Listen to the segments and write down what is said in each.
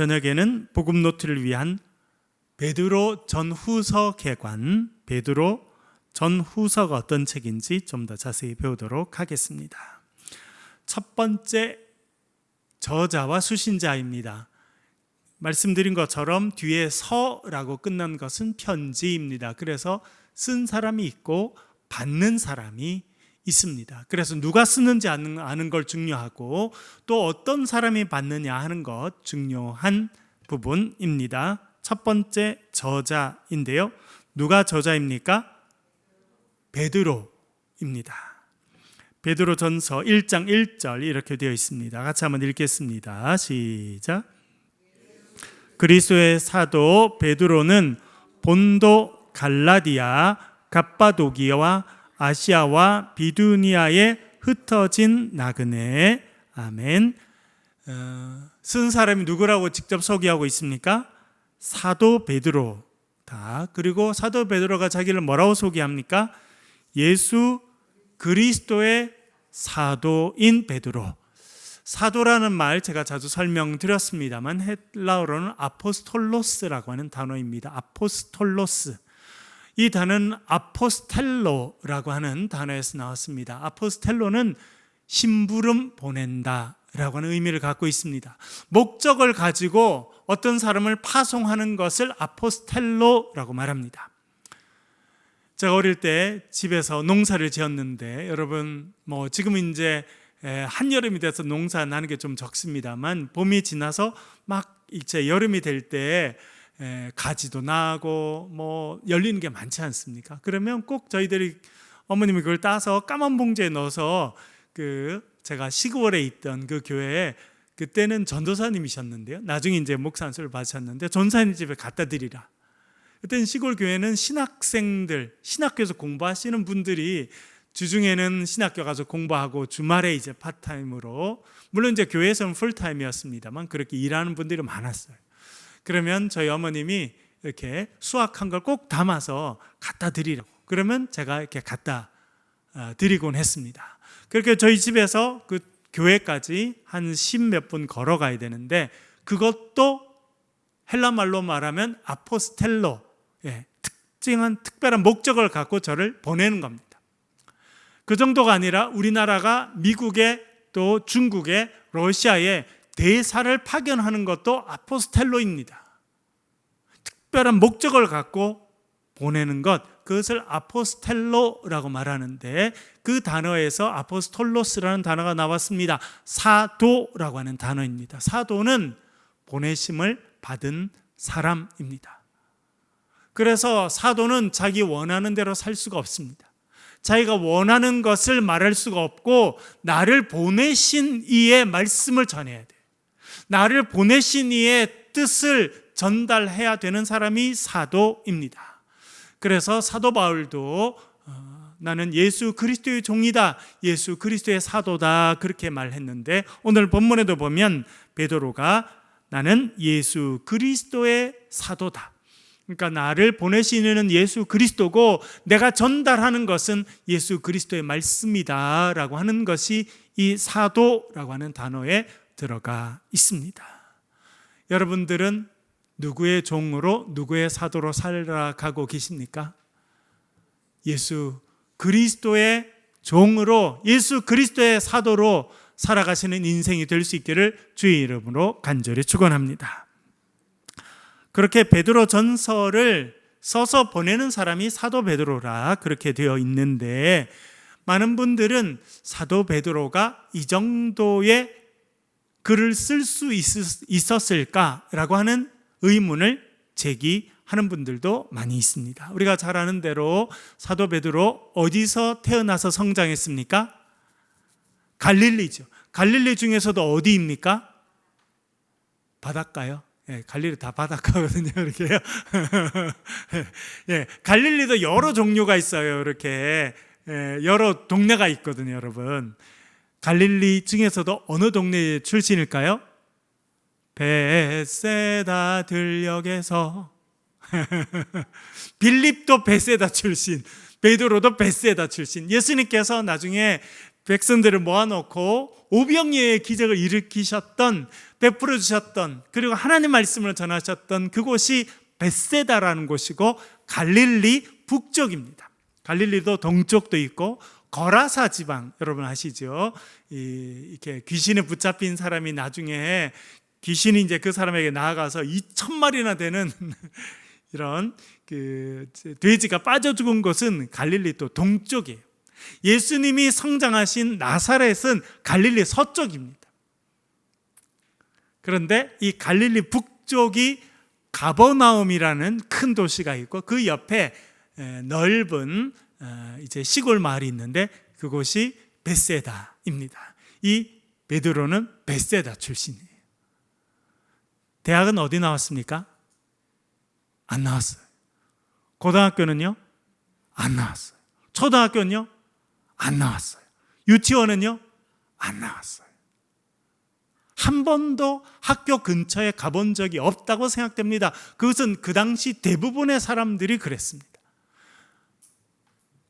저녁에는 복음 노트를 위한 베드로 전후서 개관, 베드로 전후서가 어떤 책인지 좀 더 자세히 배우도록 하겠습니다. 첫 번째, 저자와 수신자입니다. 말씀드린 것처럼 뒤에 서라고 끝난 것은 편지입니다. 그래서 쓴 사람이 있고 받는 사람이 있습니다. 그래서 누가 쓰는지 아는 걸 중요하고 또 어떤 사람이 받느냐 하는 것 중요한 부분입니다. 첫 번째, 저자인데요. 누가 저자입니까? 베드로입니다. 베드로 전서 1장 1절 이렇게 되어 있습니다. 같이 한번 읽겠습니다. 시작. 그리스도의 사도 베드로는 본도, 갈라디아, 갑바도기아와 아시아와 비두니아에 흩어진 나그네. 아멘. 쓴 사람이 누구라고 직접 소개하고 있습니까? 사도 베드로다. 그리고 사도 베드로가 자기를 뭐라고 소개합니까? 예수 그리스도의 사도인 베드로. 사도라는 말 제가 자주 설명드렸습니다만 헬라어로는 아포스톨로스라고 하는 단어입니다. 아포스톨로스. 이 단어는 아포스텔로라고 하는 단어에서 나왔습니다. 아포스텔로는 심부름 보낸다 라고 하는 의미를 갖고 있습니다. 목적을 가지고 어떤 사람을 파송하는 것을 아포스텔로라고 말합니다. 제가 어릴 때 집에서 농사를 지었는데 여러분 지금은 이제 한여름이 돼서 농사 나는 게 좀 적습니다만 봄이 지나서 막 이제 여름이 될 때 가지도 나고 열리는 게 많지 않습니까? 그러면 꼭 저희들이 어머님이 그걸 따서 까만 봉지에 넣어서 제가 시골에 있던 그 교회에 그때는 전도사님이셨는데요. 나중에 이제 목사 안수를 받으셨는데 전사님 집에 갖다 드리라. 그때는 시골 교회는 신학생들, 신학교에서 공부하시는 분들이 주중에는 신학교 가서 공부하고 주말에 이제 파트타임으로, 물론 이제 교회에서는 풀타임이었습니다만 그렇게 일하는 분들이 많았어요. 그러면 저희 어머님이 이렇게 수확한 걸 꼭 담아서 갖다 드리라고. 그러면 제가 이렇게 갖다 드리곤 했습니다. 그렇게 저희 집에서 그 교회까지 한 10몇 분 걸어가야 되는데 그것도 헬라말로 말하면 아포스텔로, 특별한 목적을 갖고 저를 보내는 겁니다. 그 정도가 아니라 우리나라가 미국에 또 중국에 러시아에 대사를 파견하는 것도 아포스텔로입니다. 특별한 목적을 갖고 보내는 것, 그것을 아포스텔로라고 말하는데 그 단어에서 아포스톨로스라는 단어가 나왔습니다. 사도라고 하는 단어입니다. 사도는 보내심을 받은 사람입니다. 그래서 사도는 자기 원하는 대로 살 수가 없습니다. 자기가 원하는 것을 말할 수가 없고 나를 보내신 이의 말씀을 전해야 돼요. 나를 보내신 이의 뜻을 전달해야 되는 사람이 사도입니다. 그래서 사도 바울도 나는 예수 그리스도의 종이다, 예수 그리스도의 사도다 그렇게 말했는데 오늘 본문에도 보면 베드로가 나는 예수 그리스도의 사도다. 그러니까 나를 보내시는 예수 그리스도고 내가 전달하는 것은 예수 그리스도의 말씀이다 라고 하는 것이 이 사도라고 하는 단어에 들어가 있습니다. 여러분들은 누구의 종으로 누구의 사도로 살아가고 계십니까? 예수 그리스도의 종으로 예수 그리스도의 사도로 살아가시는 인생이 될 수 있기를 주의 이름으로 간절히 축원합니다. 그렇게 베드로 전서를 써서 보내는 사람이 사도 베드로라 그렇게 되어 있는데 많은 분들은 사도 베드로가 이 정도의 글을 쓸 수 있었을까라고 하는 의문을 제기하는 분들도 많이 있습니다. 우리가 잘 아는 대로 사도 베드로 어디서 태어나서 성장했습니까? 갈릴리죠. 갈릴리 중에서도 어디입니까? 바닷가요. 갈릴리 다 바닷가거든요. 이렇게요. 갈릴리도 여러 종류가 있어요. 이렇게 여러 동네가 있거든요, 여러분. 갈릴리 중에서도 어느 동네 출신일까요? 베세다 들녘에서 빌립도 베세다 출신, 베드로도 베세다 출신. 예수님께서 나중에 백성들을 모아놓고 오병이어의 기적을 일으키셨던, 베풀어 주셨던, 그리고 하나님 말씀을 전하셨던 그곳이 벳세다라는 곳이고 갈릴리 북쪽입니다. 갈릴리도 동쪽도 있고 거라사 지방, 여러분 아시죠? 이렇게 귀신에 붙잡힌 사람이 나중에 귀신이 이제 그 사람에게 나아가서 2,000마리나 되는 이런 그 돼지가 빠져 죽은 곳은 갈릴리 또 동쪽이에요. 예수님이 성장하신 나사렛은 갈릴리 서쪽입니다. 그런데 이 갈릴리 북쪽이 가버나움이라는 큰 도시가 있고 그 옆에 넓은 이제 시골 마을이 있는데 그곳이 벳세다입니다. 이 베드로는 벳세다 출신이에요. 대학은 어디 나왔습니까? 안 나왔어요. 고등학교는요? 안 나왔어요. 초등학교는요? 안 나왔어요. 유치원은요? 안 나왔어요. 한 번도 학교 근처에 가본 적이 없다고 생각됩니다. 그것은 그 당시 대부분의 사람들이 그랬습니다.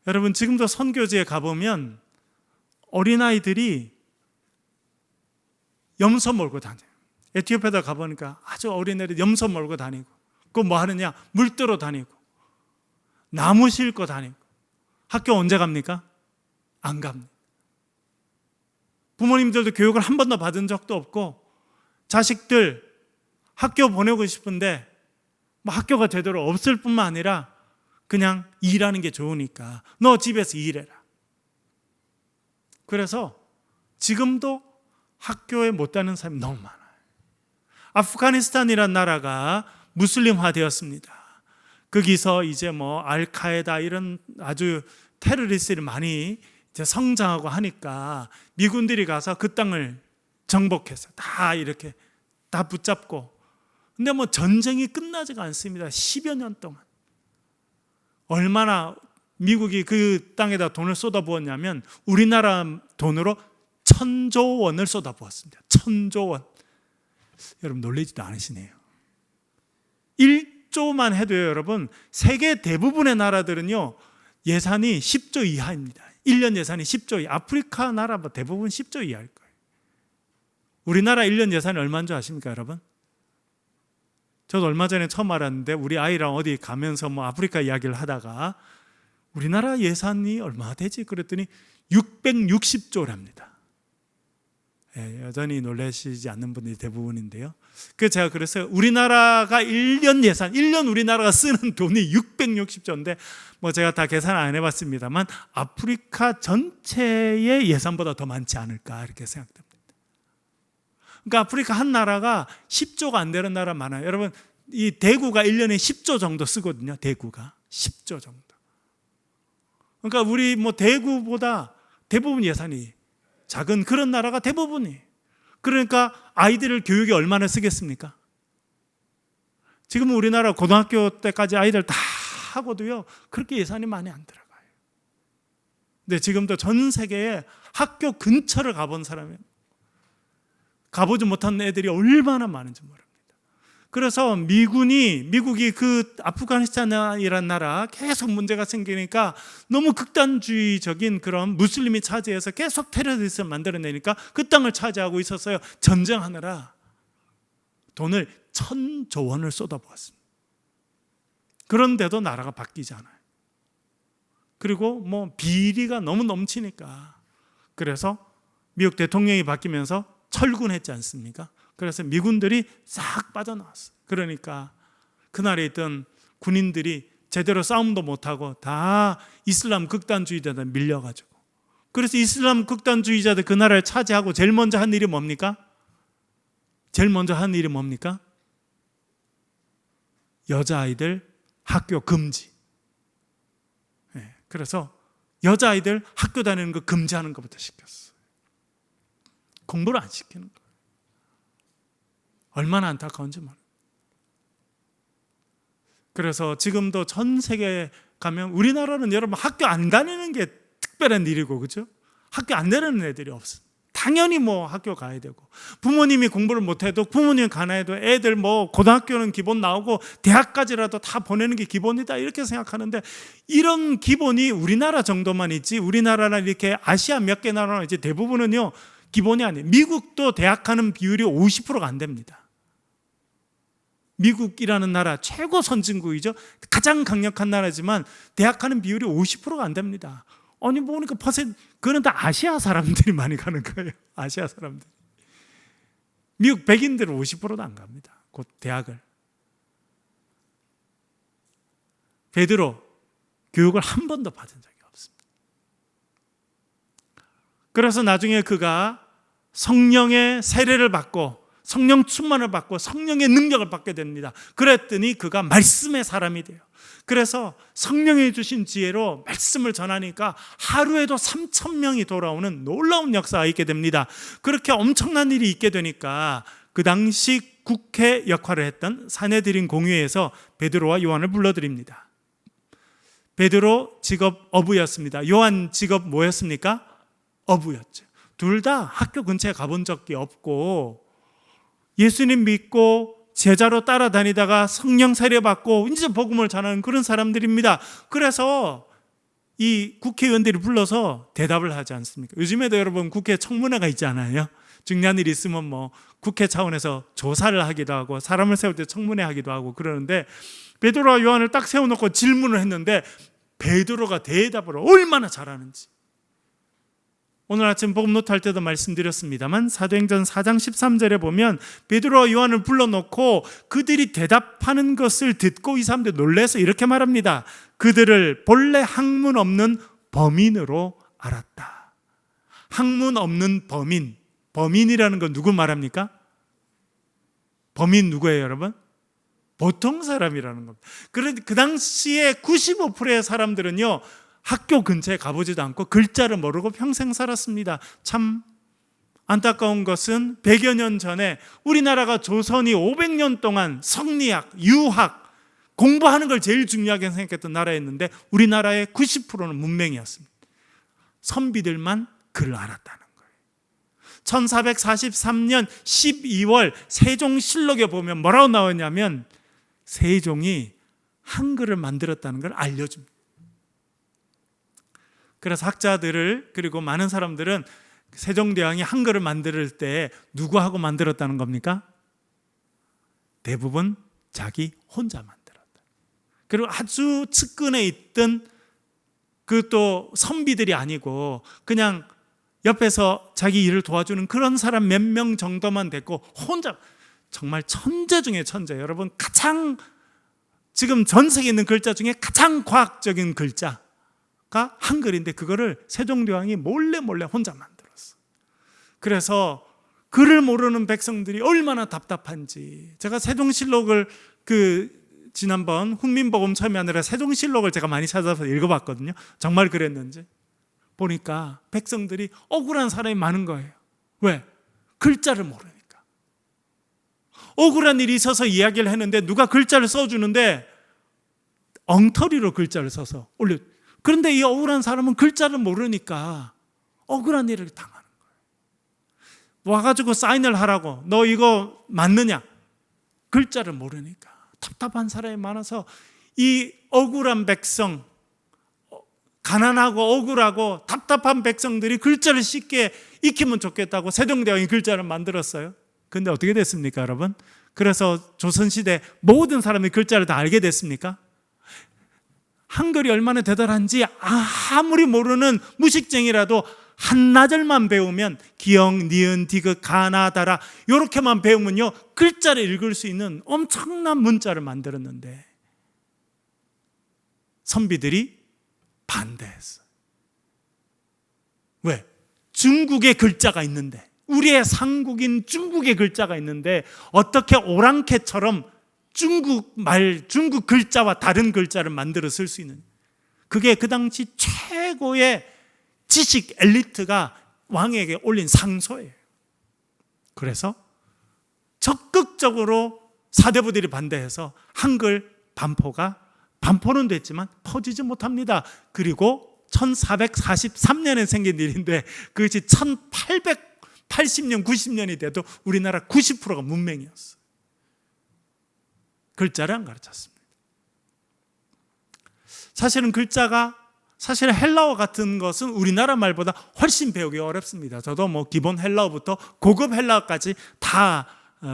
여러분, 지금도 선교지에 가보면 어린아이들이 염소 몰고 다녀요. 에티오피아에 가보니까 아주 어린애들이 염소 몰고 다니고, 그거 뭐 하느냐? 물 뜨러 다니고, 나무 싣고 다니고. 학교 언제 갑니까? 안 갑니다. 부모님들도 교육을 한 번도 받은 적도 없고, 자식들 학교 보내고 싶은데 뭐 학교가 제대로 없을 뿐만 아니라 그냥 일하는 게 좋으니까 너 집에서 일해라. 그래서 지금도 학교에 못 다니는 사람이 너무 많아요. 아프가니스탄이라는 나라가 무슬림화 되었습니다. 거기서 이제 뭐 알카에다 이런 아주 테러리스트들이 많이 이제 성장하고 하니까 미군들이 가서 그 땅을 정복해서 다 이렇게 다 붙잡고, 근데 뭐 전쟁이 끝나지가 않습니다. 10여 년 동안. 얼마나 미국이 그 땅에다 돈을 쏟아부었냐면 우리나라 돈으로 1,000조 원을 쏟아부었습니다. 1,000조 원. 여러분 놀라지도 않으시네요. 1조만 해도요, 여러분, 세계 대부분의 나라들은요 예산이 10조 이하입니다. 1년 예산이 10조 이하. 아프리카 나라 뭐 대부분 10조 이하일 거예요. 우리나라 1년 예산이 얼마인 줄 아십니까, 여러분? 저도 얼마 전에 처음 알았는데 우리 아이랑 어디 가면서 뭐 아프리카 이야기를 하다가 우리나라 예산이 얼마 되지? 그랬더니 660조랍니다. 여전히 놀라시지 않는 분들이 대부분인데요. 그래서 제가 그래서 우리나라가 1년 예산, 1년 우리나라가 쓰는 돈이 660조인데 뭐 제가 다 계산 안 해봤습니다만 아프리카 전체의 예산보다 더 많지 않을까 이렇게 생각됩니다. 그러니까 아프리카 한 나라가 10조가 안 되는 나라 많아요. 여러분, 이 대구가 1년에 10조 정도 쓰거든요. 대구가 10조 정도. 그러니까 우리 뭐 대구보다 대부분 예산이 작은 그런 나라가 대부분이에요. 그러니까 아이들을 교육에 얼마나 쓰겠습니까? 지금 우리나라 고등학교 때까지 아이들 다 하고도요 그렇게 예산이 많이 안 들어가요. 근데 지금도 전 세계에 학교 근처를 가본 사람이 가보지 못한 애들이 얼마나 많은지 모릅니다. 그래서 미국이 그 아프가니스탄이라는 나라 계속 문제가 생기니까 너무 극단주의적인 그런 무슬림이 차지해서 계속 테러리스트를 만들어내니까 그 땅을 차지하고 있었어요. 전쟁하느라 돈을 1,000조 원을 쏟아부었습니다. 그런데도 나라가 바뀌지 않아요. 그리고 뭐 비리가 너무 넘치니까 그래서 미국 대통령이 바뀌면서 철군했지 않습니까? 그래서 미군들이 싹 빠져나왔어요. 그러니까 그날에 있던 군인들이 제대로 싸움도 못하고 다 이슬람 극단주의자들 밀려가지고, 그래서 이슬람 극단주의자들 그 나라를 차지하고 제일 먼저 한 일이 뭡니까? 여자아이들 학교 금지. 그래서 여자아이들 학교 다니는 거 금지하는 것부터 시켰어요. 공부를 안 시키는 거예요. 얼마나 안타까운지 모릅니다. 그래서 지금도 전 세계에 가면 우리나라는 여러분 학교 안 다니는 게 특별한 일이고, 그죠? 학교 안 다니는 애들이 없어요. 다 당연히 뭐 학교 가야 되고, 부모님이 공부를 못해도 부모님 가나해도 애들 뭐 고등학교는 기본 나오고 대학까지라도 다 보내는 게 기본이다 이렇게 생각하는데, 이런 기본이 우리나라 정도만 있지, 우리나라나 이렇게 아시아 몇 개 나라나 이제 대부분은요 기본이 아니에요. 미국도 대학 가는 비율이 50%가 안 됩니다. 미국이라는 나라 최고 선진국이죠. 가장 강력한 나라지만 대학 가는 비율이 50%가 안 됩니다. 아니 보니까 그거는 다 아시아 사람들이 많이 가는 거예요. 아시아 사람들. 미국 백인들은 50%도 안 갑니다. 곧 대학을. 베드로 교육을 한 번도 받은 적이 없습니다. 그래서 나중에 그가 성령의 세례를 받고 성령 충만을 받고 성령의 능력을 받게 됩니다. 그랬더니 그가 말씀의 사람이 돼요. 그래서 성령이 주신 지혜로 말씀을 전하니까 하루에도 3,000명이 돌아오는 놀라운 역사가 있게 됩니다. 그렇게 엄청난 일이 있게 되니까 그 당시 국회 역할을 했던 사내들인 공회에서 베드로와 요한을 불러드립니다. 베드로 직업 어부였습니다. 요한 직업 뭐였습니까? 어부였죠. 둘 다 학교 근처에 가본 적이 없고 예수님 믿고 제자로 따라다니다가 성령 세례 받고 이제 복음을 전하는 그런 사람들입니다. 그래서 이 국회의원들이 불러서 대답을 하지 않습니까? 요즘에도 여러분 국회 청문회가 있잖아요. 중요한 일이 있으면 뭐 국회 차원에서 조사를 하기도 하고 사람을 세울 때 청문회 하기도 하고 그러는데, 베드로와 요한을 딱 세워놓고 질문을 했는데 베드로가 대답을 얼마나 잘하는지. 오늘 아침 복음 노트 할 때도 말씀드렸습니다만 사도행전 4장 13절에 보면 베드로와 요한을 불러놓고 그들이 대답하는 것을 듣고 이 사람들 놀라서 이렇게 말합니다. 그들을 본래 학문 없는 범인으로 알았다. 학문 없는 범인. 범인이라는 건 누구 말합니까? 범인 누구예요, 여러분? 보통 사람이라는 겁니다. 그런데 그 당시에 95%의 사람들은요 학교 근처에 가보지도 않고 글자를 모르고 평생 살았습니다. 참 안타까운 것은 100여 년 전에 우리나라가 조선이 500년 동안 성리학, 유학, 공부하는 걸 제일 중요하게 생각했던 나라였는데 우리나라의 90%는 문맹이었습니다. 선비들만 글을 알았다는 거예요. 1443년 12월 세종실록에 보면 뭐라고 나오냐면 세종이 한글을 만들었다는 걸 알려줍니다. 그래서 학자들을 그리고 많은 사람들은 세종대왕이 한글을 만들 때 누구하고 만들었다는 겁니까? 대부분 자기 혼자 만들었다. 그리고 아주 측근에 있던 그 또 선비들이 아니고 그냥 옆에서 자기 일을 도와주는 그런 사람 몇 명 정도만 됐고 혼자, 정말 천재 중에 천재. 여러분 가장 지금 전 세계에 있는 글자 중에 가장 과학적인 글자 가 한글인데 그거를 세종대왕이 몰래 혼자 만들었어. 그래서 글을 모르는 백성들이 얼마나 답답한지. 제가 세종실록을 지난번 훈민복음 처음에 하느라 세종실록을 제가 많이 찾아서 읽어봤거든요. 정말 그랬는지 보니까 백성들이 억울한 사람이 많은 거예요. 왜? 글자를 모르니까. 억울한 일이 있어서 이야기를 했는데 누가 글자를 써주는데 엉터리로 글자를 써서 올려. 그런데 이 억울한 사람은 글자를 모르니까 억울한 일을 당하는 거예요. 와가지고 사인을 하라고. 너 이거 맞느냐? 글자를 모르니까 답답한 사람이 많아서 이 억울한 백성, 가난하고 억울하고 답답한 백성들이 글자를 쉽게 익히면 좋겠다고 세종대왕이 글자를 만들었어요. 근데 어떻게 됐습니까, 여러분? 그래서 조선시대 모든 사람이 글자를 다 알게 됐습니까? 한글이 얼마나 대단한지 아무리 모르는 무식쟁이라도 한나절만 배우면 기역, 니은, 디귿, 가나, 다라 이렇게만 배우면요 글자를 읽을 수 있는 엄청난 문자를 만들었는데 선비들이 반대했어요. 왜? 중국의 글자가 있는데, 우리의 상국인 중국의 글자가 있는데 어떻게 오랑캐처럼 중국 글자와 다른 글자를 만들어 쓸 수 있는, 그게 그 당시 최고의 지식 엘리트가 왕에게 올린 상소예요. 그래서 적극적으로 사대부들이 반대해서 한글 반포는 됐지만 퍼지지 못합니다. 그리고 1443년에 생긴 일인데 그것이 1800 80년, 90년이 돼도 우리나라 90%가 문맹이었어요. 글자를 안 가르쳤습니다. 사실 헬라어 같은 것은 우리나라 말보다 훨씬 배우기 어렵습니다. 저도 뭐 기본 헬라어부터 고급 헬라어까지 다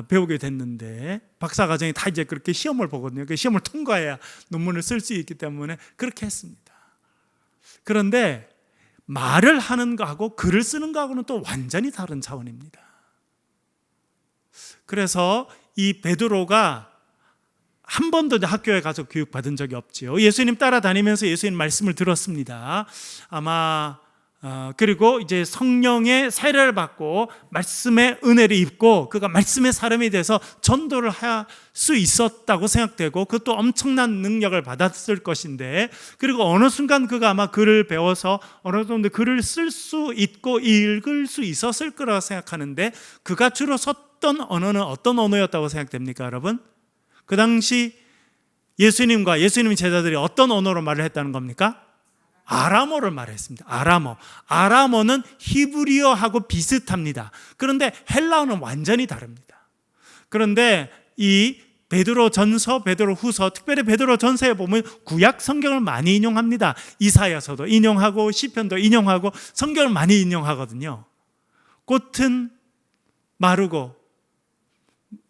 배우게 됐는데 박사과정이 다 이제 그렇게 시험을 보거든요. 그 시험을 통과해야 논문을 쓸 수 있기 때문에 그렇게 했습니다. 그런데 말을 하는 거하고 글을 쓰는 거하고는 또 완전히 다른 차원입니다. 그래서 이 베드로가 한 번도 학교에 가서 교육받은 적이 없지요. 예수님 따라다니면서 예수님 말씀을 들었습니다. 그리고 이제 성령의 세례를 받고 말씀의 은혜를 입고 그가 말씀의 사람이 돼서 전도를 할 수 있었다고 생각되고 그것도 엄청난 능력을 받았을 것인데, 그리고 어느 순간 그가 아마 글을 배워서 어느 정도 글을 쓸 수 있고 읽을 수 있었을 거라고 생각하는데, 그가 주로 썼던 언어는 어떤 언어였다고 생각됩니까, 여러분? 그 당시 예수님과 예수님의 제자들이 어떤 언어로 말을 했다는 겁니까? 아람어를 말했습니다. 아람어는 히브리어하고 비슷합니다. 그런데 헬라어는 완전히 다릅니다. 그런데 이 베드로 전서, 베드로 후서, 특별히 베드로 전서에 보면 구약 성경을 많이 인용합니다. 이사야서도 인용하고 시편도 인용하고 성경을 많이 인용하거든요. 꽃은 마르고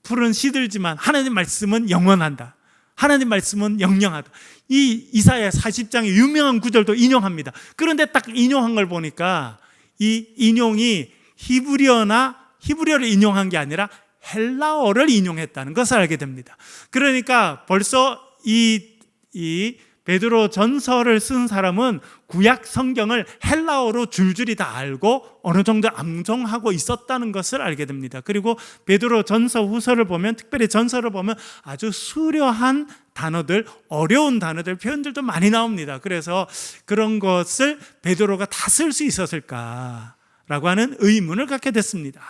풀은 시들지만 하나님 말씀은 영원한다. 하나님 말씀은 영영하다. 이 이사야 40장의 유명한 구절도 인용합니다. 그런데 딱 인용한 걸 보니까 이 인용이 히브리어를 인용한 게 아니라 헬라어를 인용했다는 것을 알게 됩니다. 그러니까 벌써 이 베드로 전서를 쓴 사람은 구약 성경을 헬라어로 줄줄이 다 알고 어느 정도 암송하고 있었다는 것을 알게 됩니다. 그리고 베드로 전서 후서를 보면, 특별히 전서를 보면 아주 수려한 단어들, 어려운 단어들, 표현들도 많이 나옵니다. 그래서 그런 것을 베드로가 다 쓸 수 있었을까라고 하는 의문을 갖게 됐습니다.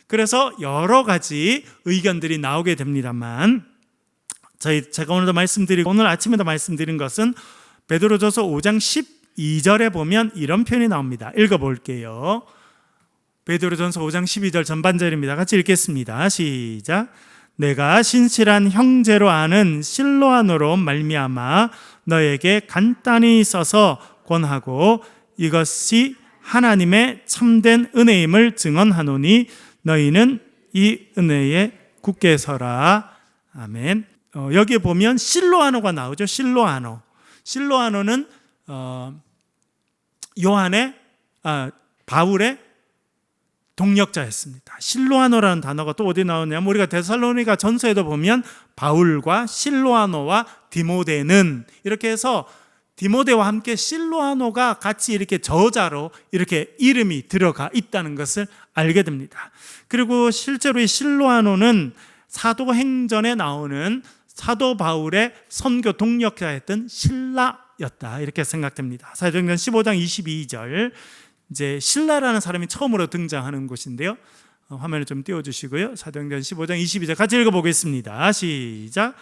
그래서 여러 가지 의견들이 나오게 됩니다만, 제가 오늘 아침에도 말씀드린 것은 베드로전서 5장 12절에 보면 이런 표현이 나옵니다. 읽어볼게요. 베드로전서 5장 12절 전반절입니다. 같이 읽겠습니다. 시작. 내가 신실한 형제로 아는 실로아노로 말미암아 너에게 간단히 써서 권하고 이것이 하나님의 참된 은혜임을 증언하노니 너희는 이 은혜에 굳게 서라. 아멘. 여기에 보면 실로아노가 나오죠. 실로아노는 바울의 동력자였습니다. 실로아노라는 단어가 또 어디 나오냐면, 우리가 데살로니가 전서에도 보면 바울과 실로아노와 디모데는, 이렇게 해서 디모데와 함께 실로아노가 같이 이렇게 저자로 이렇게 이름이 들어가 있다는 것을 알게 됩니다. 그리고 실제로 이 실로아노는 사도행전에 나오는 사도 바울의 선교 동력자였던 실라였다, 이렇게 생각됩니다. 사도행전 15장 22절, 이제 실라라는 사람이 처음으로 등장하는 곳인데요. 화면을 좀 띄워주시고요. 사도행전 15장 22절 같이 읽어보겠습니다. 시작.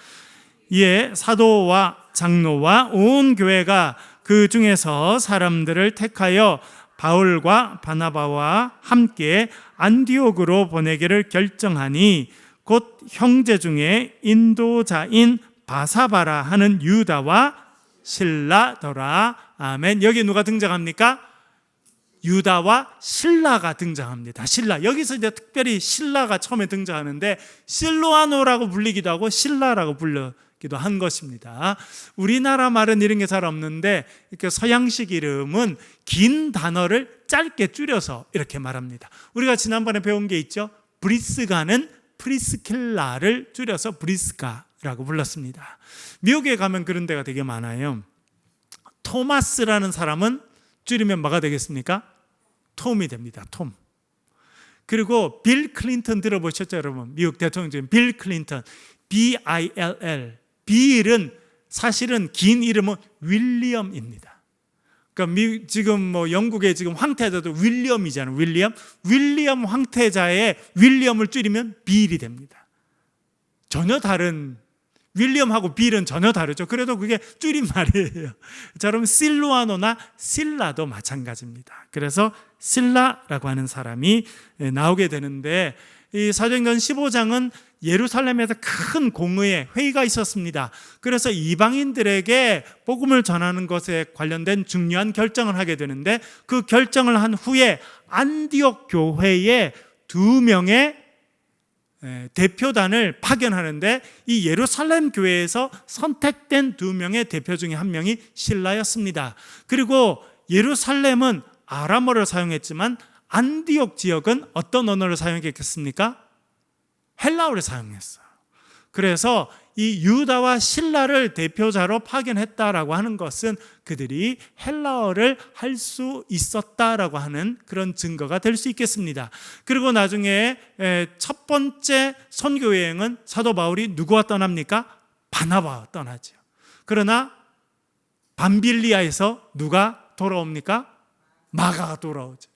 이에 사도와 장로와 온 교회가 그 중에서 사람들을 택하여 바울과 바나바와 함께 안디옥으로 보내기를 결정하니 곧 형제 중에 인도자인 바사바라 하는 유다와 실라더라. 아멘. 여기 누가 등장합니까? 유다와 실라가 등장합니다. 실라. 여기서 이제 특별히 실라가 처음에 등장하는데, 실로아노라고 불리기도 하고 실라라고 불리기도 한 것입니다. 우리나라 말은 이런 게 잘 없는데, 이렇게 서양식 이름은 긴 단어를 짧게 줄여서 이렇게 말합니다. 우리가 지난번에 배운 게 있죠. 브리스가는 프리스킬라를 줄여서 브리스카라고 불렀습니다. 미국에 가면 그런 데가 되게 많아요. 토마스라는 사람은 줄이면 뭐가 되겠습니까? 톰이 됩니다. 톰. 그리고 빌 클린턴 들어보셨죠, 여러분? 미국 대통령 중에 빌 클린턴, B-I-L-L. 빌은 사실은 긴 이름은 윌리엄입니다. 그러니까 지금 뭐 영국의 지금 황태자도 윌리엄이잖아요. 윌리엄 황태자의 윌리엄을 줄이면 빌이 됩니다. 전혀 다른 윌리엄하고 빌은 전혀 다르죠. 그래도 그게 줄임말이에요. 저처럼 실루아노나 실라도 마찬가지입니다. 그래서 실라라고 하는 사람이 나오게 되는데, 이 사도행전 15장은 예루살렘에서 큰 공의회 회의가 있었습니다. 그래서 이방인들에게 복음을 전하는 것에 관련된 중요한 결정을 하게 되는데, 그 결정을 한 후에 안디옥 교회에 2명의 대표단을 파견하는데, 이 예루살렘 교회에서 선택된 2명의 대표 중에 1명이 실라였습니다. 그리고 예루살렘은 아람어를 사용했지만 안디옥 지역은 어떤 언어를 사용했겠습니까? 헬라어를 사용했어요. 그래서 이 유다와 실라를 대표자로 파견했다라고 하는 것은 그들이 헬라어를 할 수 있었다라고 하는 그런 증거가 될 수 있겠습니다. 그리고 나중에 첫 번째 선교 여행은 사도 바울이 누구와 떠납니까? 바나바와 떠나죠. 그러나 밤빌리아에서 누가 돌아옵니까? 마가가 돌아오죠.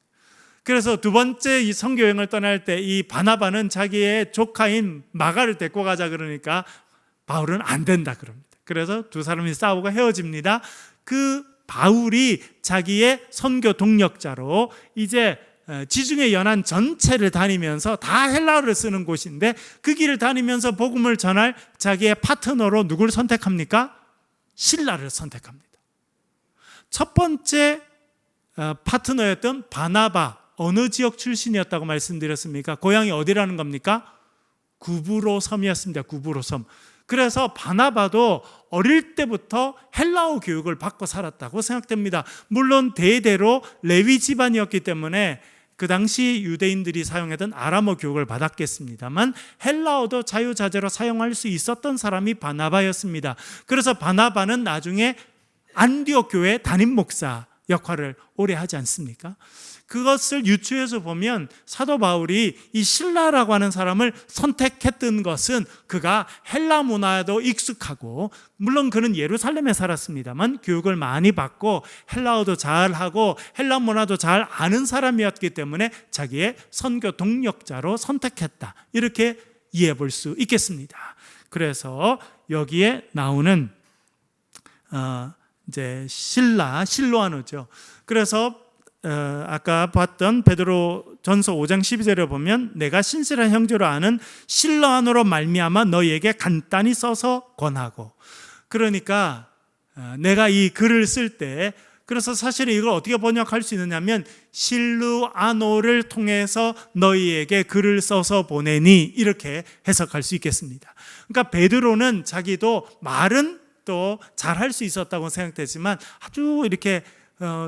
그래서 두 번째 이 선교 여행을 떠날 때 이 바나바는 자기의 조카인 마가를 데리고 가자 그러니까 바울은 안 된다 그럽니다. 그래서 두 사람이 싸우고 헤어집니다. 그 바울이 자기의 선교 동력자로 이제 지중해 연안 전체를 다니면서 다 헬라어를 쓰는 곳인데, 그 길을 다니면서 복음을 전할 자기의 파트너로 누구를 선택합니까? 실라를 선택합니다. 첫 번째 파트너였던 바나바, 어느 지역 출신이었다고 말씀드렸습니까? 고향이 어디라는 겁니까? 구브로 섬이었습니다. 구브로 섬. 그래서 바나바도 어릴 때부터 헬라어 교육을 받고 살았다고 생각됩니다. 물론 대대로 레위 집안이었기 때문에 그 당시 유대인들이 사용하던 아람어 교육을 받았겠습니다만 헬라어도 자유자재로 사용할 수 있었던 사람이 바나바였습니다. 그래서 바나바는 나중에 안디옥 교회 담임 목사 역할을 오래 하지 않습니까? 그것을 유추해서 보면 사도 바울이 이 실라라고 하는 사람을 선택했던 것은 그가 헬라 문화에도 익숙하고, 물론 그는 예루살렘에 살았습니다만 교육을 많이 받고 헬라어도 잘하고 헬라 문화도 잘 아는 사람이었기 때문에 자기의 선교 동력자로 선택했다, 이렇게 이해해 볼 수 있겠습니다. 그래서 여기에 나오는 이제 실로아노죠. 그래서 아까 봤던 베드로 전서 5장 12절에 보면 내가 신실한 형제로 아는 실로아노로 말미암아 너희에게 간단히 써서 권하고, 그러니까 내가 이 글을 쓸 때, 그래서 사실은 이걸 어떻게 번역할 수 있느냐면 실루아노를 통해서 너희에게 글을 써서 보내니, 이렇게 해석할 수 있겠습니다. 그러니까 베드로는 자기도 말은 또 잘할 수 있었다고 생각되지만 아주 이렇게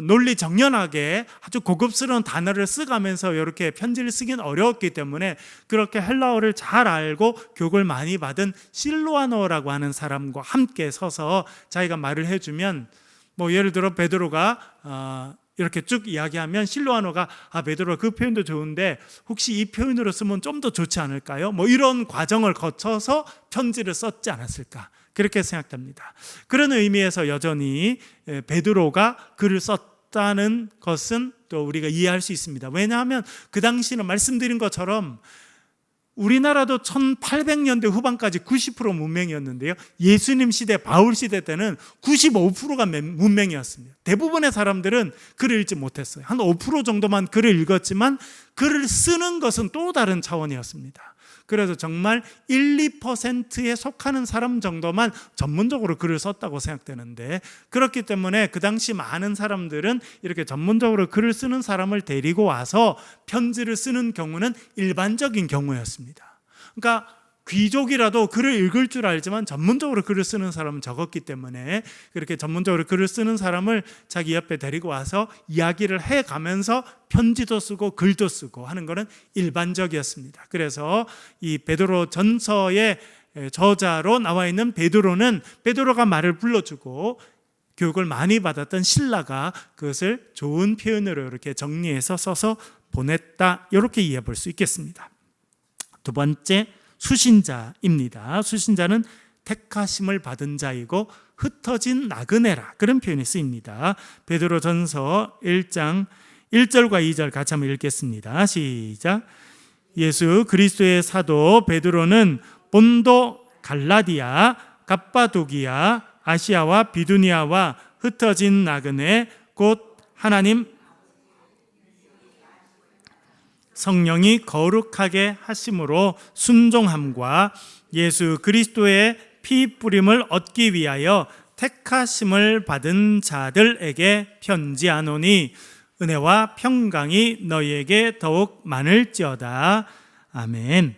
논리정연하게 아주 고급스러운 단어를 쓰가면서 이렇게 편지를 쓰긴 어려웠기 때문에 그렇게 헬라어를 잘 알고 교육을 많이 받은 실로아노라고 하는 사람과 함께 서서 자기가 말을 해주면, 뭐 예를 들어 베드로가 이렇게 쭉 이야기하면 실로아노가 베드로 그 표현도 좋은데 혹시 이 표현으로 쓰면 좀 더 좋지 않을까요? 뭐 이런 과정을 거쳐서 편지를 썼지 않았을까, 그렇게 생각됩니다. 그런 의미에서 여전히 베드로가 글을 썼다는 것은 또 우리가 이해할 수 있습니다. 왜냐하면 그 당시는 말씀드린 것처럼 우리나라도 1800년대 후반까지 90% 문맹이었는데요, 예수님 시대, 바울 시대 때는 95%가 문맹이었습니다. 대부분의 사람들은 글을 읽지 못했어요. 한 5% 정도만 글을 읽었지만 글을 쓰는 것은 또 다른 차원이었습니다. 그래서 정말 1, 2%에 속하는 사람 정도만 전문적으로 글을 썼다고 생각되는데, 그렇기 때문에 그 당시 많은 사람들은 이렇게 전문적으로 글을 쓰는 사람을 데리고 와서 편지를 쓰는 경우는 일반적인 경우였습니다. 그러니까 귀족이라도 글을 읽을 줄 알지만 전문적으로 글을 쓰는 사람은 적었기 때문에 그렇게 전문적으로 글을 쓰는 사람을 자기 옆에 데리고 와서 이야기를 해가면서 편지도 쓰고 글도 쓰고 하는 것은 일반적이었습니다. 그래서 이 베드로 전서의 저자로 나와 있는 베드로는 베드로가 말을 불러주고 교육을 많이 받았던 실라가 그것을 좋은 표현으로 이렇게 정리해서 써서 보냈다, 이렇게 이해해 볼 수 있겠습니다. 두 번째, 수신자입니다. 수신자는 택하심을 받은 자이고 흩어진 나그네라, 그런 표현이 쓰입니다. 베드로 전서 1장 1절과 2절 같이 한번 읽겠습니다. 시작. 예수 그리스도의 사도 베드로는 본도, 갈라디아, 갑바도기아, 아시아와 비두니아와 흩어진 나그네 곧 하나님 성령이 거룩하게 하심으로 순종함과 예수 그리스도의 피 뿌림을 얻기 위하여 택하심을 받은 자들에게 편지하노니 은혜와 평강이 너희에게 더욱 많을지어다. 아멘.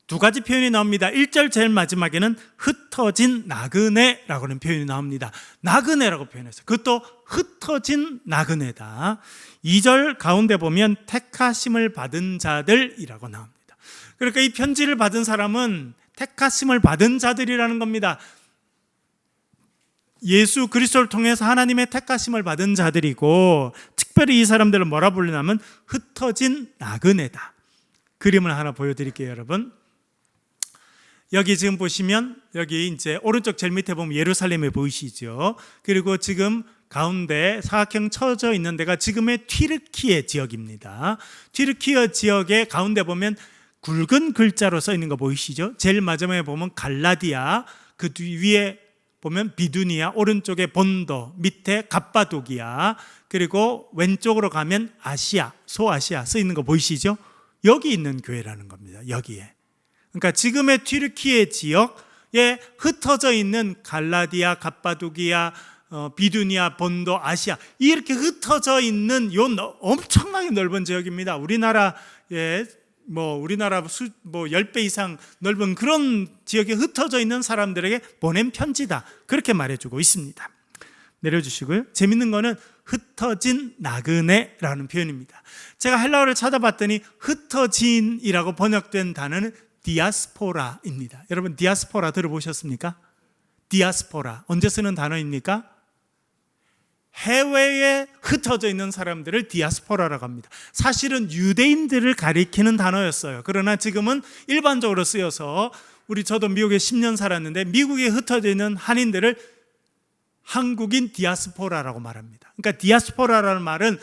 두 가지 표현이 나옵니다. 1절 제일 마지막에는 흩어진 나그네라고 하는 표현이 나옵니다. 나그네라고 표현했어요. 그것도 흩어진 나그네다. 2절 가운데 보면 택하심을 받은 자들이라고 나옵니다. 그러니까 이 편지를 받은 사람은 택하심을 받은 자들이라는 겁니다. 예수 그리스도를 통해서 하나님의 택하심을 받은 자들이고, 특별히 이 사람들을 뭐라 부르냐면 흩어진 나그네다. 그림을 하나 보여드릴게요, 여러분. 여기 지금 보시면 여기 이제 오른쪽 제일 밑에 보면 예루살렘이 보이시죠? 그리고 지금 가운데 사각형 쳐져 있는 데가 지금의 튀르키예 지역입니다. 튀르키예 지역의 가운데 보면 굵은 글자로 써 있는 거 보이시죠? 제일 마지막에 보면 갈라디아, 그 위에 보면 비두니아, 오른쪽에 본도, 밑에 갑바도기아, 그리고 왼쪽으로 가면 아시아, 소아시아 써 있는 거 보이시죠? 여기 있는 교회라는 겁니다. 여기에. 그러니까 지금의 튀르키예 지역에 흩어져 있는 갈라디아, 갑바도기아, 비두니아, 본도, 아시아, 이렇게 흩어져 있는 요 엄청나게 넓은 지역입니다. 우리나라에 우리나라 10배 이상 넓은 그런 지역에 흩어져 있는 사람들에게 보낸 편지다. 그렇게 말해주고 있습니다. 내려주시고요. 재밌는 거는 흩어진 나그네라는 표현입니다. 제가 헬라어를 찾아봤더니 흩어진이라고 번역된 단어는 디아스포라입니다. 여러분 디아스포라 들어보셨습니까? 디아스포라 언제 쓰는 단어입니까? 해외에 흩어져 있는 사람들을 디아스포라라고 합니다. 사실은 유대인들을 가리키는 단어였어요. 그러나 지금은 일반적으로 쓰여서 저도 미국에 10년 살았는데 미국에 흩어져 있는 한인들을 한국인 디아스포라라고 말합니다. 그러니까 디아스포라라는 말은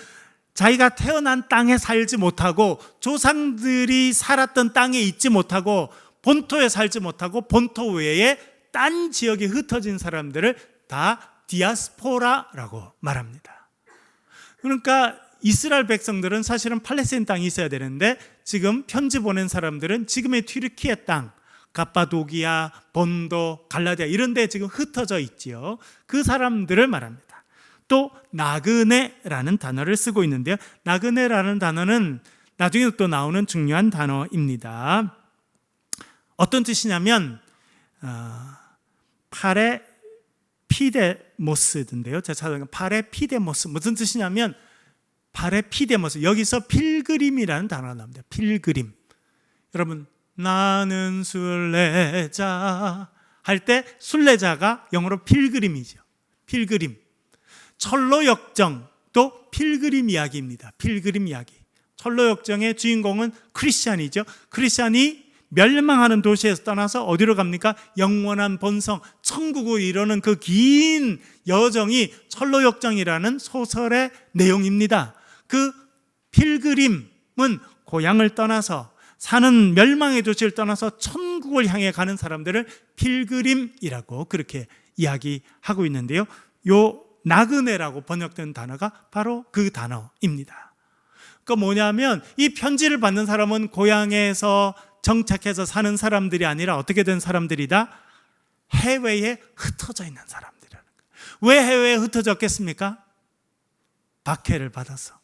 자기가 태어난 땅에 살지 못하고 조상들이 살았던 땅에 있지 못하고 본토에 살지 못하고 본토 외에 딴 지역에 흩어진 사람들을 다 디아스포라라고 말합니다. 그러니까 이스라엘 백성들은 사실은 팔레스타인 땅이 있어야 되는데 지금 편지 보낸 사람들은 지금의 튀르키예 땅, 갑바도기아, 본도, 갈라디아 이런 데 지금 흩어져 있지요. 그 사람들을 말합니다. 또 나그네라는 단어를 쓰고 있는데요. 나그네라는 단어는 나중에 또 나오는 중요한 단어입니다. 어떤 뜻이냐면 파레피데모스인데요. 제가 찾아보니까 파레피데모스 무슨 뜻이냐면 파레피데모스 여기서 필그림이라는 단어가 나옵니다. 필그림. 여러분 나는 순례자 할 때 순례자가 영어로 필그림이죠. 필그림. 철로 역정도 필그림 이야기입니다. 필그림 이야기. 철로 역정의 주인공은 크리스찬이죠. 크리스찬이 멸망하는 도시에서 떠나서 어디로 갑니까? 영원한 본성, 천국을 이루는 그 긴 여정이 철로 역정이라는 소설의 내용입니다. 그 필그림은 고향을 떠나서 사는 멸망의 도시를 떠나서 천국을 향해 가는 사람들을 필그림이라고 그렇게 이야기하고 있는데요. 요 나그네라고 번역된 단어가 바로 그 단어입니다. 그러니까 뭐냐면 이 편지를 받는 사람은 고향에서 정착해서 사는 사람들이 아니라 어떻게 된 사람들이다? 해외에 흩어져 있는 사람들이라는 거예요. 왜 해외에 흩어졌겠습니까? 박해를 받아서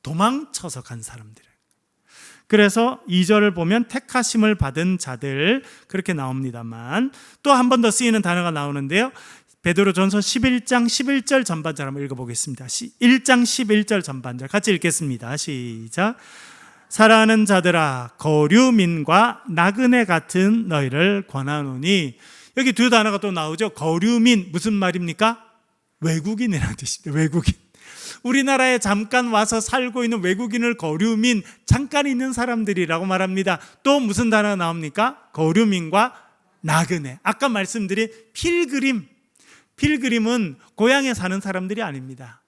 도망쳐서 간 사람들. 그래서 2절을 보면 택하심을 받은 자들 그렇게 나옵니다만 또 한 번 더 쓰이는 단어가 나오는데요. 베드로전서 11장 11절 전반절 한번 읽어보겠습니다. 1장 11절 전반절 같이 읽겠습니다. 시작. 사랑하는 자들아 거류민과 나그네 같은 너희를 권하노니. 여기 두 단어가 또 나오죠. 거류민 무슨 말입니까? 외국인이라는 뜻입니다. 외국인. 우리나라에 잠깐 와서 살고 있는 외국인을 거류민, 잠깐 있는 사람들이라고 말합니다. 또 무슨 단어가 나옵니까? 거류민과 나그네. 아까 말씀드린 필그림. 필그림은 고향에 사는 사람들이 아닙니다.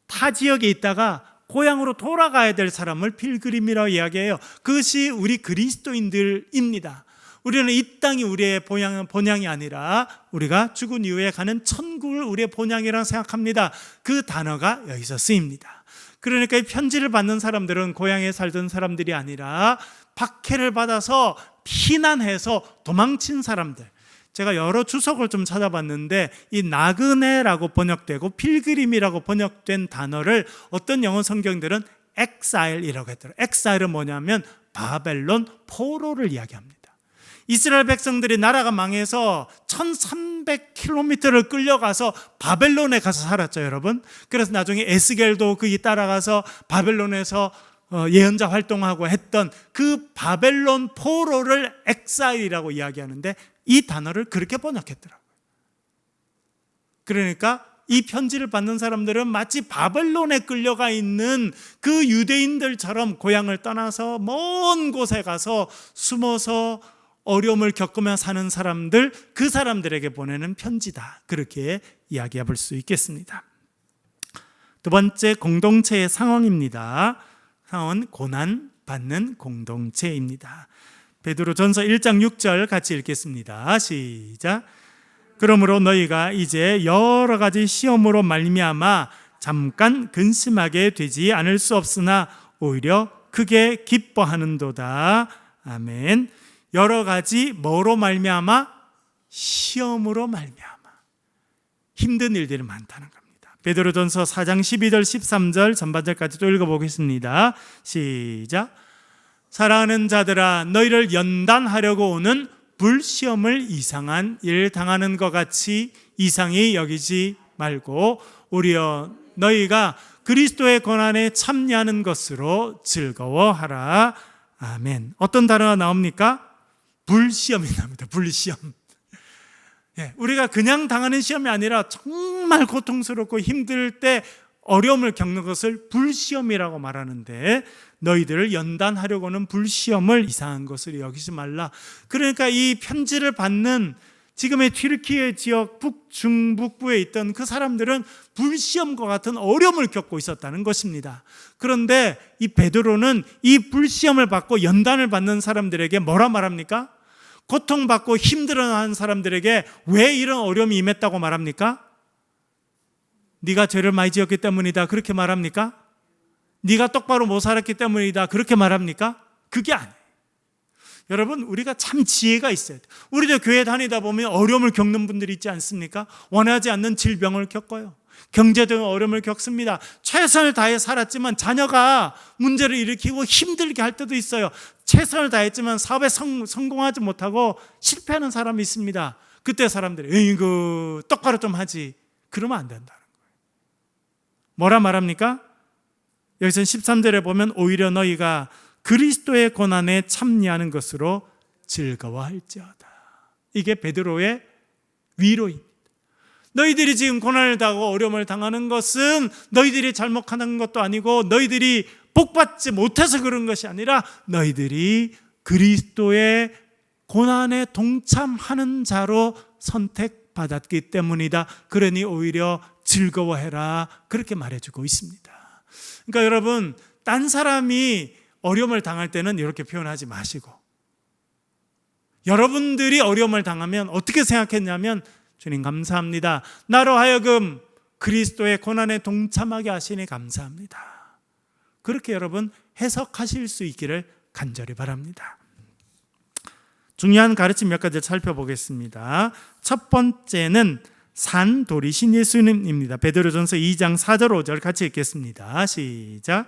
타 지역에 있다가 고향으로 돌아가야 될 사람을 필그림이라고 이야기해요. 그것이 우리 그리스도인들입니다. 우리는 이 땅이 우리의 본향이 아니라 우리가 죽은 이후에 가는 천국을 우리의 본향이라고 생각합니다. 그 단어가 여기서 쓰입니다. 그러니까 이 편지를 받는 사람들은 고향에 살던 사람들이 아니라 박해를 받아서 피난해서 도망친 사람들. 제가 여러 주석을 좀 찾아봤는데 이 나그네라고 번역되고 필그림이라고 번역된 단어를 어떤 영어 성경들은 exile이라고 했더라고요. exile은 뭐냐면 바벨론 포로를 이야기합니다. 이스라엘 백성들이 나라가 망해서 1300km를 끌려가서 바벨론에 가서 살았죠, 여러분. 그래서 나중에 에스겔도 거기 따라가서 바벨론에서 예언자 활동하고 했던 그 바벨론 포로를 엑사일이라고 이야기하는데 이 단어를 그렇게 번역했더라고요. 그러니까 이 편지를 받는 사람들은 마치 바벨론에 끌려가 있는 그 유대인들처럼 고향을 떠나서 먼 곳에 가서 숨어서 어려움을 겪으며 사는 사람들, 그 사람들에게 보내는 편지다. 그렇게 이야기해 볼 수 있겠습니다. 두 번째, 공동체의 상황입니다. 상황은 고난받는 공동체입니다. 베드로전서 1장 6절 같이 읽겠습니다. 시작. 그러므로 너희가 이제 여러 가지 시험으로 말미암아 잠깐 근심하게 되지 않을 수 없으나 오히려 크게 기뻐하는도다. 아멘. 여러 가지 뭐로 말미암아? 시험으로 말미암아. 힘든 일들이 많다는 겁니다. 베드로전서 4장 12절 13절 전반절까지 또 읽어보겠습니다. 시작. 사랑하는 자들아, 너희를 연단하려고 오는 불시험을 이상한 일 당하는 것 같이 이상히 여기지 말고 오히려 너희가 그리스도의 고난에 참여하는 것으로 즐거워하라. 아멘. 어떤 단어가 나옵니까? 불시험이 나옵니다. 불시험. 우리가 그냥 당하는 시험이 아니라 정말 고통스럽고 힘들 때 어려움을 겪는 것을 불시험이라고 말하는데, 너희들을 연단하려고 하는 불시험을 이상한 것을 여기지 말라. 그러니까 이 편지를 받는 지금의 튀르키예 지역 북중북부에 있던 그 사람들은 불시험과 같은 어려움을 겪고 있었다는 것입니다. 그런데 이 베드로는 이 불시험을 받고 연단을 받는 사람들에게 뭐라 말합니까? 고통받고 힘들어하는 사람들에게 왜 이런 어려움이 임했다고 말합니까? 네가 죄를 많이 지었기 때문이다, 그렇게 말합니까? 네가 똑바로 못 살았기 때문이다, 그렇게 말합니까? 그게 아니에요. 여러분, 우리가 참 지혜가 있어야 돼요. 우리도 교회 다니다 보면 어려움을 겪는 분들이 있지 않습니까? 원하지 않는 질병을 겪어요. 경제적인 어려움을 겪습니다. 최선을 다해 살았지만 자녀가 문제를 일으키고 힘들게 할 때도 있어요. 최선을 다했지만 사업에 성공하지 못하고 실패하는 사람이 있습니다. 그때 사람들이 에이구 똑바로 좀 하지, 그러면 안 된다는 거예요. 뭐라 말합니까? 여기서 13절에 보면 오히려 너희가 그리스도의 고난에 참여하는 것으로 즐거워할지어다. 이게 베드로의 위로입니다. 너희들이 지금 고난을 당하고 어려움을 당하는 것은 너희들이 잘못하는 것도 아니고 너희들이 복받지 못해서 그런 것이 아니라 너희들이 그리스도의 고난에 동참하는 자로 선택받았기 때문이다. 그러니 오히려 즐거워해라. 그렇게 말해주고 있습니다. 그러니까 여러분, 딴 사람이 어려움을 당할 때는 이렇게 표현하지 마시고, 여러분들이 어려움을 당하면 어떻게 생각했냐면, 주님 감사합니다. 나로 하여금 그리스도의 고난에 동참하게 하시니 감사합니다. 그렇게 여러분 해석하실 수 있기를 간절히 바랍니다. 중요한 가르침 몇 가지 살펴보겠습니다. 첫 번째는 산돌이신 예수님입니다. 베드로전서 2장 4절 5절 같이 읽겠습니다. 시작.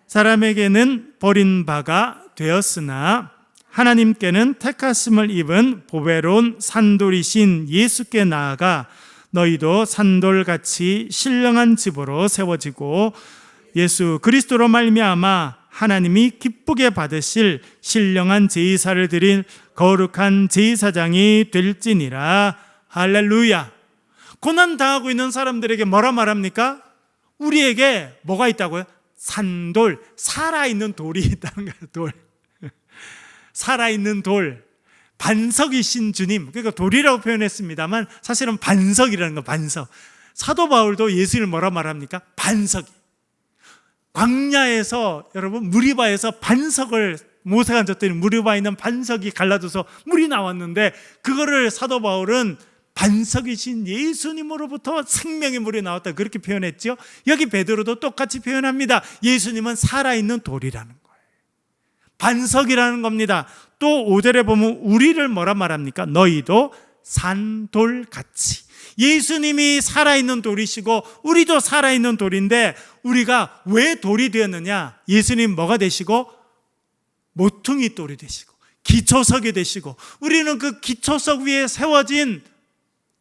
사람에게는 버림바가 되었으나 하나님께는 택하심을 입은 보배로운 산돌이신 예수께 나아가 너희도 산돌같이 신령한 집으로 세워지고 예수 그리스도로 말미암아 하나님이 기쁘게 받으실 신령한 제사를 드린 거룩한 제사장이 될지니라. 할렐루야. 고난 당하고 있는 사람들에게 뭐라 말합니까? 우리에게 뭐가 있다고요? 산돌, 살아있는 돌이 있다는 거예요. 돌. 살아있는 돌, 반석이신 주님. 그러니까 돌이라고 표현했습니다만 사실은 반석이라는 거, 반석. 사도 바울도 예수를 뭐라 말합니까? 반석이. 광야에서, 여러분, 무리바에서 반석을 모세가 졌더니 물이 와 있는 반석이 갈라져서 물이 나왔는데, 그거를 사도 바울은 반석이신 예수님으로부터 생명의 물이 나왔다, 그렇게 표현했죠. 여기 베드로도 똑같이 표현합니다. 예수님은 살아있는 돌이라는 거예요. 반석이라는 겁니다. 또 5절에 보면 우리를 뭐라 말합니까? 너희도 산돌같이. 예수님이 살아있는 돌이시고 우리도 살아있는 돌인데, 우리가 왜 돌이 되었느냐? 예수님 뭐가 되시고? 모퉁이 돌이 되시고 기초석이 되시고, 우리는 그 기초석 위에 세워진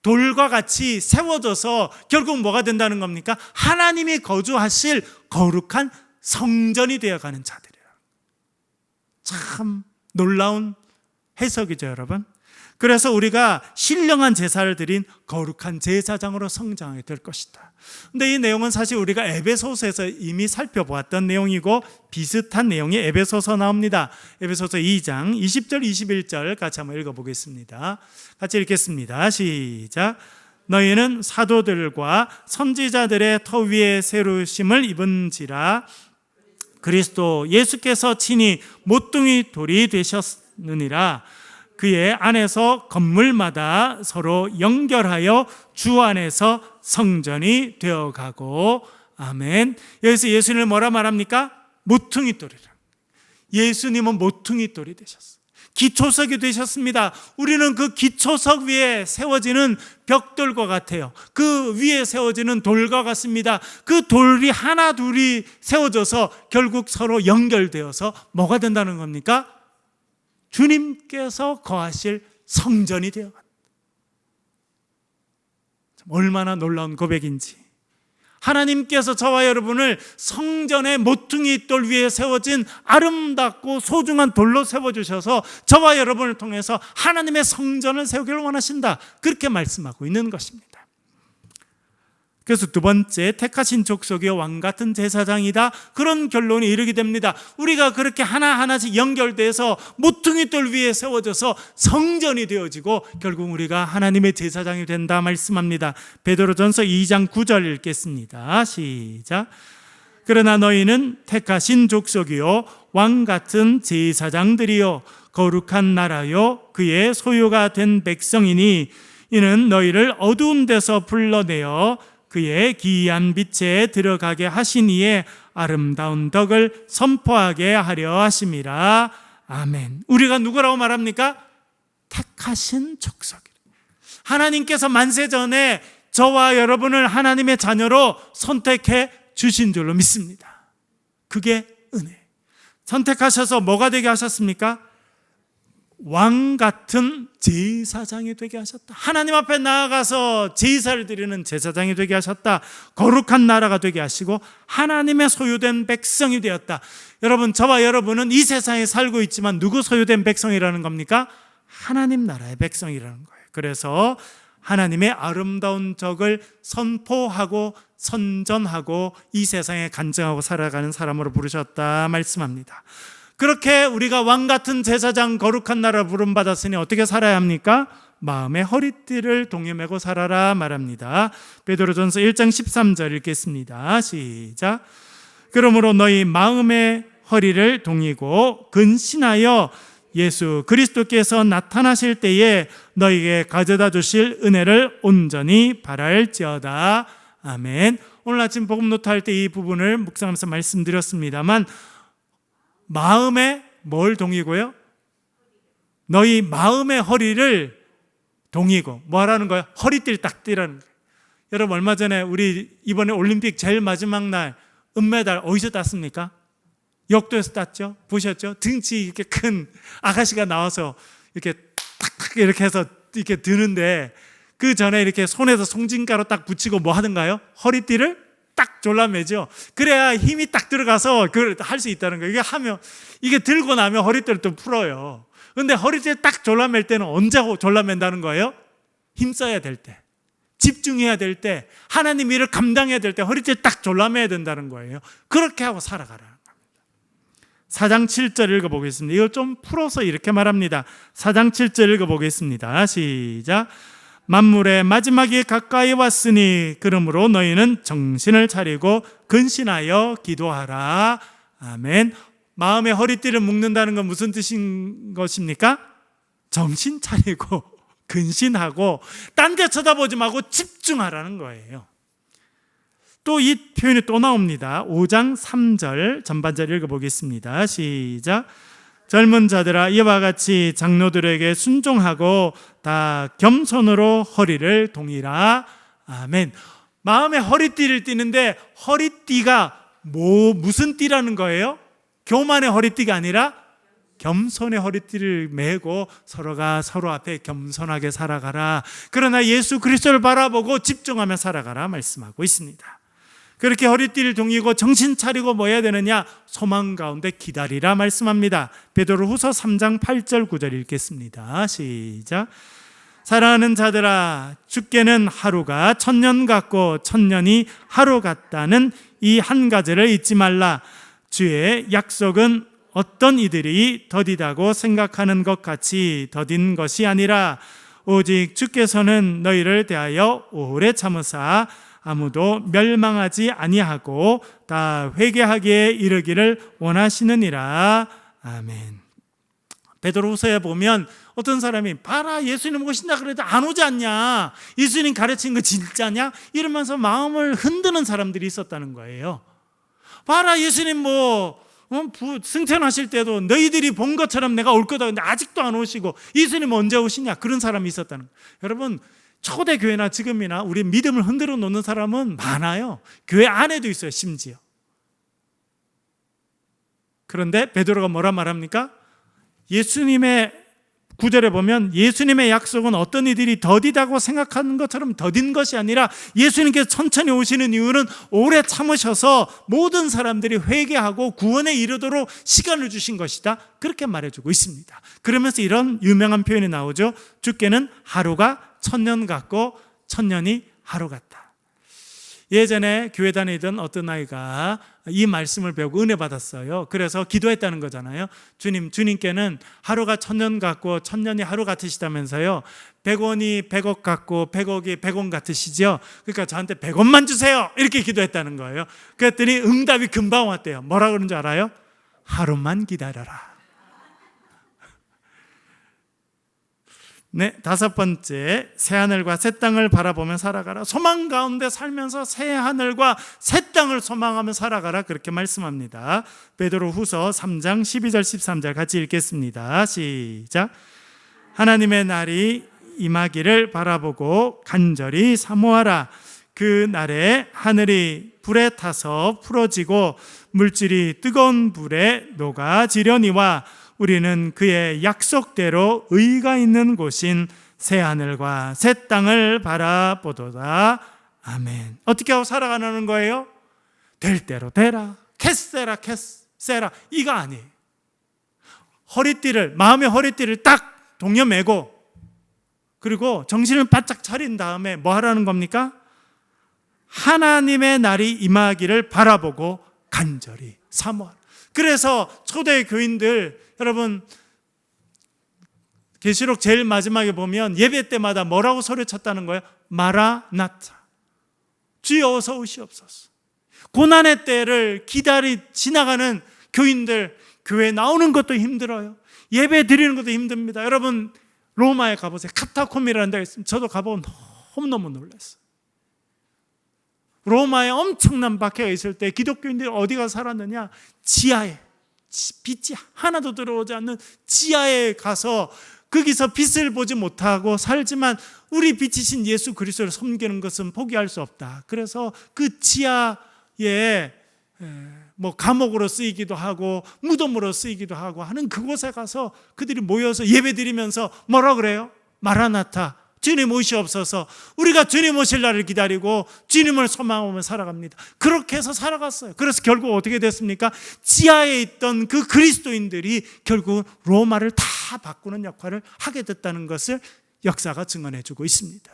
돌과 같이 세워져서 결국 뭐가 된다는 겁니까? 하나님이 거주하실 거룩한 성전이 되어가는 자들이라. 참 놀라운 해석이죠, 여러분. 그래서 우리가 신령한 제사를 드린 거룩한 제사장으로 성장하게 될 것이다. 근데 이 내용은 사실 우리가 에베소서에서 이미 살펴보았던 내용이고, 비슷한 내용이 에베소서 나옵니다. 에베소서 2장 20절 21절 같이 한번 읽어보겠습니다. 같이 읽겠습니다. 시작. 너희는 사도들과 선지자들의 터 위에 세우심을 입은지라. 그리스도 예수께서 친히 모퉁이 돌이 되셨느니라. 그의 안에서 건물마다 서로 연결하여 주 안에서 성전이 되어가고. 아멘. 여기서 예수님을 뭐라 말합니까? 모퉁이 돌이라. 예수님은 모퉁이 돌이 되셨어요. 기초석이 되셨습니다. 우리는 그 기초석 위에 세워지는 벽돌과 같아요. 그 위에 세워지는 돌과 같습니다. 그 돌이 하나 둘이 세워져서 결국 서로 연결되어서 뭐가 된다는 겁니까? 주님께서 거하실 성전이 되어간다. 얼마나 놀라운 고백인지. 하나님께서 저와 여러분을 성전의 모퉁이 돌 위에 세워진 아름답고 소중한 돌로 세워주셔서 저와 여러분을 통해서 하나님의 성전을 세우기를 원하신다, 그렇게 말씀하고 있는 것입니다. 그래서 두 번째, 택하신 족속의 왕같은 제사장이다, 그런 결론이 이르게 됩니다. 우리가 그렇게 하나하나씩 연결돼서 모퉁이 돌 위에 세워져서 성전이 되어지고 결국 우리가 하나님의 제사장이 된다 말씀합니다. 베드로전서 2장 9절 읽겠습니다. 시작. 그러나 너희는 택하신 족속이요 왕같은 제사장들이요 거룩한 나라요 그의 소유가 된 백성이니, 이는 너희를 어두운 데서 불러내어 그의 기이한 빛에 들어가게 하신 이의 아름다운 덕을 선포하게 하려 하심이라. 아멘. 우리가 누구라고 말합니까? 택하신 족속. 하나님께서 만세 전에 저와 여러분을 하나님의 자녀로 선택해 주신 줄로 믿습니다. 그게 은혜. 선택하셔서 뭐가 되게 하셨습니까? 왕 같은 제사장이 되게 하셨다. 하나님 앞에 나아가서 제사를 드리는 제사장이 되게 하셨다. 거룩한 나라가 되게 하시고 하나님의 소유된 백성이 되었다. 여러분, 저와 여러분은 이 세상에 살고 있지만 누구 소유된 백성이라는 겁니까? 하나님 나라의 백성이라는 거예요. 그래서 하나님의 아름다운 덕을 선포하고 선전하고 이 세상에 간증하고 살아가는 사람으로 부르셨다 말씀합니다. 그렇게 우리가 왕같은 제사장 거룩한 나라 부름받았으니 어떻게 살아야 합니까? 마음의 허리띠를 동여매고 살아라 말합니다. 베드로전서 1장 13절 읽겠습니다. 시작. 그러므로 너희 마음의 허리를 동이고 근신하여 예수 그리스도께서 나타나실 때에 너희에게 가져다 주실 은혜를 온전히 바랄지어다. 아멘. 오늘 아침 복음 노트 할 때 이 부분을 묵상하면서 말씀드렸습니다만, 마음에 뭘 동이고요? 너희 마음의 허리를 동이고 뭐 하라는 거예요? 허리띠를 딱 띠라는 거예요. 여러분, 얼마 전에 우리 이번에 올림픽 제일 마지막 날 은메달 어디서 땄습니까? 역도에서 땄죠? 보셨죠? 등치 이렇게 큰 아가씨가 나와서 이렇게 탁탁 이렇게 해서 이렇게 드는데, 그 전에 이렇게 손에서 송진가루 딱 붙이고 뭐 하던가요? 허리띠를 딱 졸라매죠. 그래야 힘이 딱 들어가서 그걸 할 수 있다는 거예요. 이게 들고 나면 허리띠를 또 풀어요. 근데 허리띠를 딱 졸라맬 때는 언제 졸라맨다는 거예요? 힘써야 될 때, 집중해야 될 때, 하나님 일을 감당해야 될 때 허리띠를 딱 졸라매야 된다는 거예요. 그렇게 하고 살아가라는 겁니다. 4장 7절 읽어보겠습니다. 이걸 좀 풀어서 이렇게 말합니다. 4장 7절 읽어보겠습니다. 시작. 만물의 마지막이 가까이 왔으니 그러므로 너희는 정신을 차리고 근신하여 기도하라. 아멘. 마음의 허리띠를 묶는다는 건 무슨 뜻인 것입니까? 정신 차리고 근신하고 딴 데 쳐다보지 말고 집중하라는 거예요. 또 이 표현이 또 나옵니다. 5장 3절 전반절 읽어보겠습니다. 시작. 젊은 자들아 이와 같이 장로들에게 순종하고 다 겸손으로 허리를 동이라. 아멘. 마음의 허리띠를 띠는데 허리띠가 무슨 띠라는 거예요? 교만의 허리띠가 아니라 겸손의 허리띠를 메고 서로가 서로 앞에 겸손하게 살아가라. 그러나 예수 그리스도를 바라보고 집중하며 살아가라 말씀하고 있습니다. 그렇게 허리띠를 동이고 정신 차리고 뭐 해야 되느냐? 소망 가운데 기다리라 말씀합니다. 베드로후서 3장 8절 9절 읽겠습니다. 시작. 사랑하는 자들아 주께는 하루가 천년 같고 천년이 하루 같다는 이 한 가지를 잊지 말라. 주의 약속은 어떤 이들이 더디다고 생각하는 것 같이 더딘 것이 아니라 오직 주께서는 너희를 대하여 오래 참으사 아무도 멸망하지 아니하고 다 회개하기에 이르기를 원하시느니라. 아멘. 베드로후서에 보면 어떤 사람이 봐라 예수님 오신다 그래도 안 오지 않냐, 예수님 가르친 거 진짜냐 이러면서 마음을 흔드는 사람들이 있었다는 거예요. 봐라 예수님 승천하실 때도 너희들이 본 것처럼 내가 올 거다 근데 아직도 안 오시고 예수님 언제 오시냐, 그런 사람이 있었다는 거예요. 여러분 초대교회나 지금이나 우리 믿음을 흔들어 놓는 사람은 많아요. 교회 안에도 있어요 심지어. 그런데 베드로가 뭐라 말합니까? 예수님의 구절에 보면 예수님의 약속은 어떤 이들이 더디다고 생각하는 것처럼 더딘 것이 아니라 예수님께서 천천히 오시는 이유는 오래 참으셔서 모든 사람들이 회개하고 구원에 이르도록 시간을 주신 것이다, 그렇게 말해주고 있습니다. 그러면서 이런 유명한 표현이 나오죠. 주께는 하루가 천년 같고 천년이 하루 같다. 예전에 교회 다니던 어떤 아이가 이 말씀을 배우고 은혜 받았어요. 그래서 기도했다는 거잖아요. 주님께는 하루가 천년 같고 천년이 하루 같으시다면서요. 100원이 100억 같고 100억이 100원 같으시죠. 그러니까 저한테 100원만 주세요 이렇게 기도했다는 거예요. 그랬더니 응답이 금방 왔대요. 뭐라 그러는 줄 알아요? 하루만 기다려라. 네, 다섯 번째, 새하늘과 새 땅을 바라보며 살아가라. 소망 가운데 살면서 새하늘과 새 땅을 소망하며 살아가라, 그렇게 말씀합니다. 베드로후서 3장 12절 13절 같이 읽겠습니다. 시작. 하나님의 날이 임하기를 바라보고 간절히 사모하라. 그 날에 하늘이 불에 타서 풀어지고 물질이 뜨거운 불에 녹아지려니와 우리는 그의 약속대로 의가 있는 곳인 새하늘과 새 땅을 바라보도다. 아멘. 어떻게 하고 살아가는 거예요? 될 대로 되라, 캐세라 캐세라, 이거 아니에요. 마음의 허리띠를 딱 동여매고 그리고 정신을 바짝 차린 다음에 뭐 하라는 겁니까? 하나님의 날이 임하기를 바라보고 간절히 사모하라. 그래서 초대 교인들, 여러분 계시록 제일 마지막에 보면 예배 때마다 뭐라고 소리쳤다는 거예요? 마라나타, 주여 어서 오시옵소서. 고난의 때를 지나가는 교인들, 교회 나오는 것도 힘들어요. 예배 드리는 것도 힘듭니다. 여러분 로마에 가보세요. 카타콤이라는 데가 있습니다. 저도 가보고 너무너무 놀랐어요. 로마에 엄청난 박해가 있을 때 기독교인들이 어디 가서 살았느냐? 지하에, 빛이 하나도 들어오지 않는 지하에 가서 거기서 빛을 보지 못하고 살지만 우리 빛이신 예수 그리스도를 섬기는 것은 포기할 수 없다. 그래서 그 지하에 감옥으로 쓰이기도 하고 무덤으로 쓰이기도 하고 하는 그곳에 가서 그들이 모여서 예배드리면서 뭐라 그래요? 마라나타, 주님 오시옵소서. 우리가 주님 오실 날을 기다리고 주님을 소망하며 살아갑니다. 그렇게 해서 살아갔어요. 그래서 결국 어떻게 됐습니까? 지하에 있던 그 그리스도인들이 결국 로마를 다 바꾸는 역할을 하게 됐다는 것을 역사가 증언해주고 있습니다.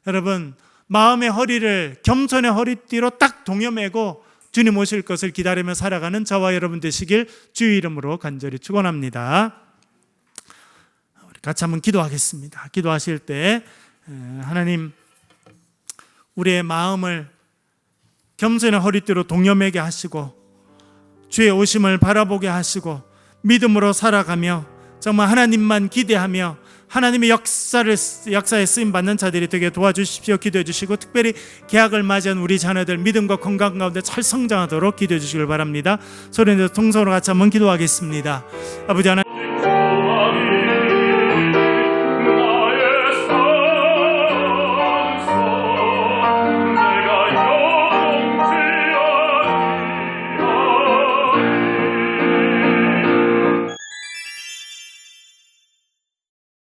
여러분 마음의 허리를 겸손의 허리띠로 딱 동여매고 주님 오실 것을 기다리며 살아가는 저와 여러분 되시길 주의 이름으로 간절히 축원합니다. 같이 한번 기도하겠습니다. 기도하실 때 하나님 우리의 마음을 겸손의 허리띠로 동여매게 하시고 주의 오심을 바라보게 하시고 믿음으로 살아가며 정말 하나님만 기대하며 하나님의 역사에 쓰임받는 자들이 되게 도와주십시오. 기도해 주시고 특별히 개학을 맞이한 우리 자녀들 믿음과 건강 가운데 잘 성장하도록 기도해 주시길 바랍니다. 소리내서 통성으로 같이 한번 기도하겠습니다. 아버지 하나님,